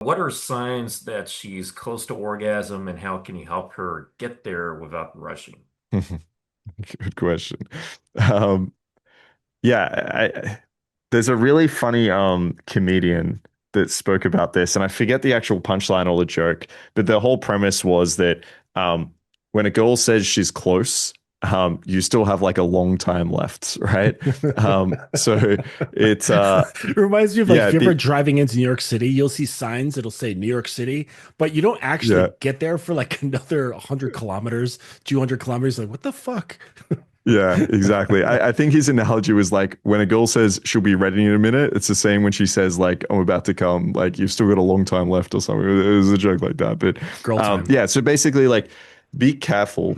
What are signs that she's close to orgasm and how can you help her get there without rushing? Good question. Um, yeah, there's a really funny comedian that spoke about this, and I forget the actual punchline or the joke, but the whole premise was that um, when a girl says she's close, you still have like a long time left, right? So it's It reminds me of like yeah, if you're ever the driving into New York City, you'll see signs that'll say New York City, but you don't actually yeah. get there for like another 100 kilometers, 200 kilometers. Like, what the fuck? Yeah, exactly. I think his analogy was like when a girl says she'll be ready in a minute, it's the same when she says like I'm about to come, like you've still got a long time left or something. It was a joke like that. But Girl time. yeah, so basically like be careful.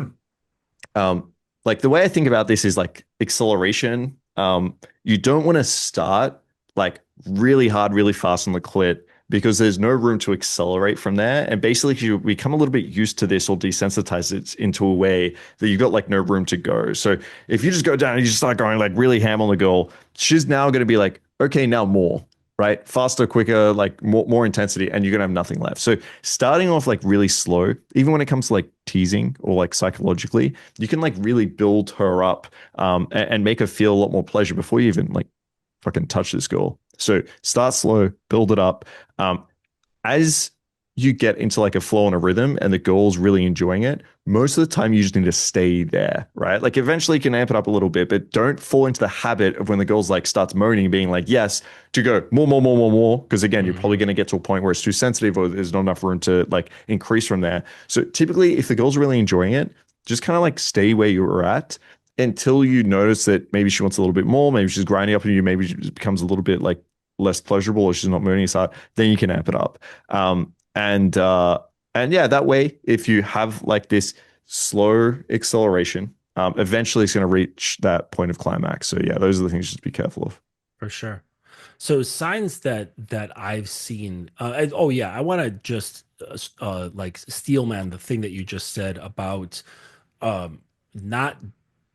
Um, like the way I think about this is like acceleration. You don't want to start like really hard, really fast on the clit because there's no room to accelerate from there. And basically, you become a little bit used to this or desensitize it into a way that you've got like no room to go. So if you just go down and you just start going like really ham on the girl, she's now going to be like, okay, now more. Right, faster, quicker, like more intensity, and you're gonna have nothing left. So starting off like really slow, even when it comes to like teasing or like psychologically, you can like really build her up and make her feel a lot more pleasure before you even like fucking touch this girl. So start slow, build it up. As you get into like a flow and a rhythm and the girl's really enjoying it, most of the time you just need to stay there, right? Like eventually you can amp it up a little bit, but don't fall into the habit of when the girl's like starts moaning, being like, yes, to go more, more, more, more, more. Because again, you're probably Hmm. going to get to a point where it's too sensitive or there's not enough room to like increase from there. So typically, if the girl's really enjoying it, just kind of like stay where you're at until you notice that maybe she wants a little bit more, maybe she's grinding up on you, maybe it becomes a little bit like less pleasurable or she's not moaning as hard, then you can amp it up. And yeah, that way, if you have like this slow acceleration, eventually it's going to reach that point of climax. So yeah, those are the things just be careful of. For sure. So signs that I've seen. Oh yeah, I want to just like steel man the thing that you just said about not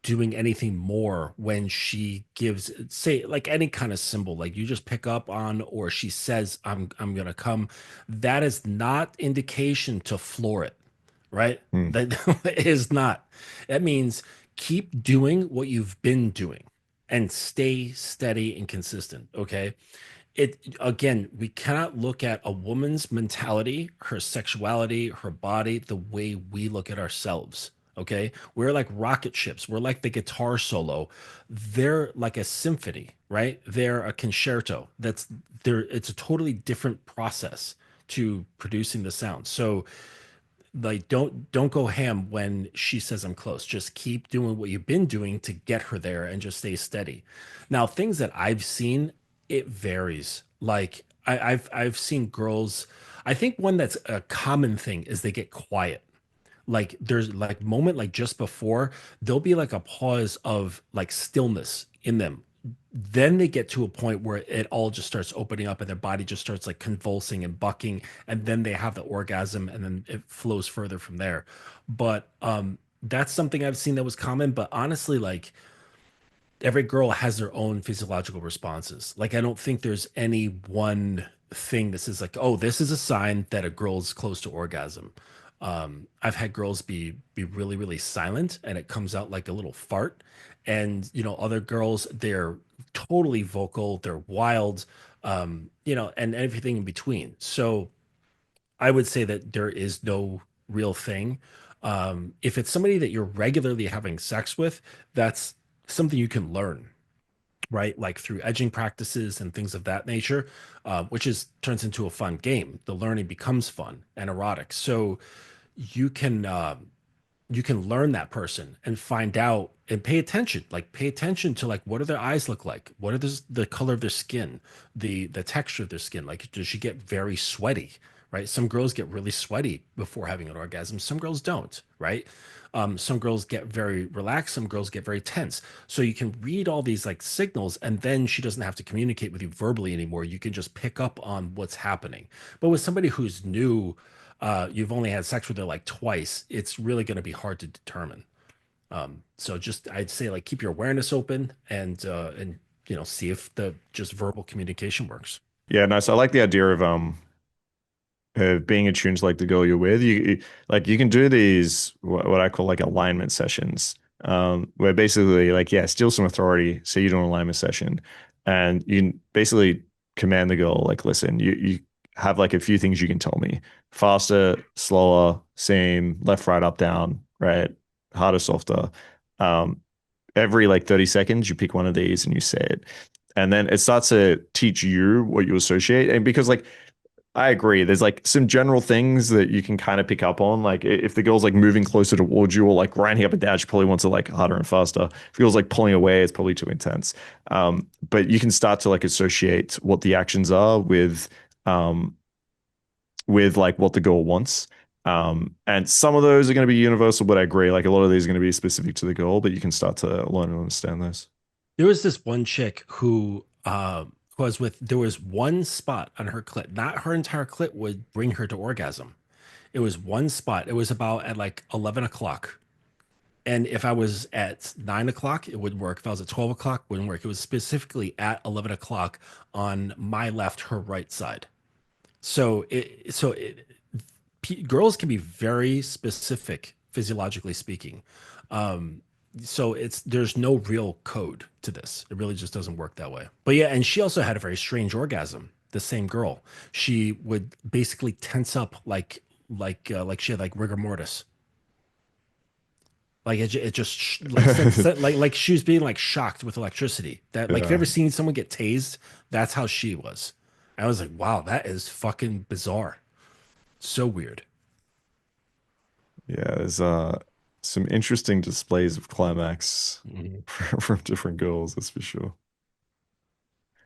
doing anything more when she gives, say, like any kind of symbol, like you just pick up on, or she says I'm gonna come. That is not indication to floor it, right? Hmm. That is not. That means keep doing what you've been doing and stay steady and consistent. Okay. It again, we cannot look at a woman's mentality, her sexuality, her body, the way we look at ourselves. Okay. We're like rocket ships. We're like the guitar solo. They're like a symphony, right? They're a concerto. That's there. It's a totally different process to producing the sound. So like don't go ham when she says I'm close. Just keep doing what you've been doing to get her there and just stay steady. Now, things that I've seen, it varies. Like I've seen girls, I think one that's a common thing is they get quiet. Like there's like moment like just before, there'll be like a pause of like stillness in them. Then they get to a point where it all just starts opening up and their body just starts like convulsing and bucking, and then they have the orgasm and then it flows further from there. But that's something I've seen that was common. But honestly, like every girl has their own physiological responses. Like I don't think there's any one thing that says like, oh, this is a sign that a girl's close to orgasm. I've had girls be really really silent and it comes out like a little fart, and other girls they're totally vocal, they're wild, and everything in between. So I would say that there is no real thing. If it's somebody that you're regularly having sex with, that's something you can learn, right? Like through edging practices and things of that nature, which is turns into a fun game. The learning becomes fun and erotic. So you can you can learn that person and find out and pay attention. Like pay attention to like what do their eyes look like? What are the color of their skin, the texture of their skin? Like does she get very sweaty? Right. Some girls get really sweaty before having an orgasm. Some girls don't. Right. Some girls get very relaxed. Some girls get very tense. So you can read all these like signals, and then she doesn't have to communicate with you verbally anymore. You can just pick up on what's happening. But with somebody who's new, you've only had sex with her like twice, it's really going to be hard to determine. So just I'd say like keep your awareness open and see if the just verbal communication works. Yeah, nice. I like the idea of being attuned to like the girl you're with. Like you can do these what I call like alignment sessions, where basically like yeah, steal some authority, say you do an alignment session, and you can basically command the girl like, listen, you have like a few things you can tell me: faster, slower, same, left, right, up, down, right, harder, softer. Um, every like 30 seconds, you pick one of these and you say it. And then it starts to teach you what you associate. And because like I agree. There's like some general things that you can kind of pick up on. Like if the girl's like moving closer towards you or like grinding up and down, she probably wants it like harder and faster. If the girl's like pulling away, it's probably too intense. But you can start to like associate what the actions are um, with like what the girl wants. And some of those are going to be universal, but I agree. Like a lot of these are going to be specific to the girl, but you can start to learn and understand those. There was this one chick who was with, there was one spot on her clit, not her entire clit would bring her to orgasm. It was one spot. It was about at like 11 o'clock. And if I was at 9 o'clock, it wouldn't work. If I was at 12 o'clock, it wouldn't work. It was specifically at 11 o'clock on my left, her right side. So girls can be very specific physiologically speaking. Um, so there's no real code to this. It really just doesn't work that way. But yeah, and she also had a very strange orgasm. The same girl, she would basically tense up like she had like rigor mortis. Like it just like she was being like shocked with electricity. That like if you Yeah. ever seen someone get tased, that's how she was. I was like, wow, that is fucking bizarre. So weird. Yeah, there's some interesting displays of climax Mhm. from different girls, that's for sure.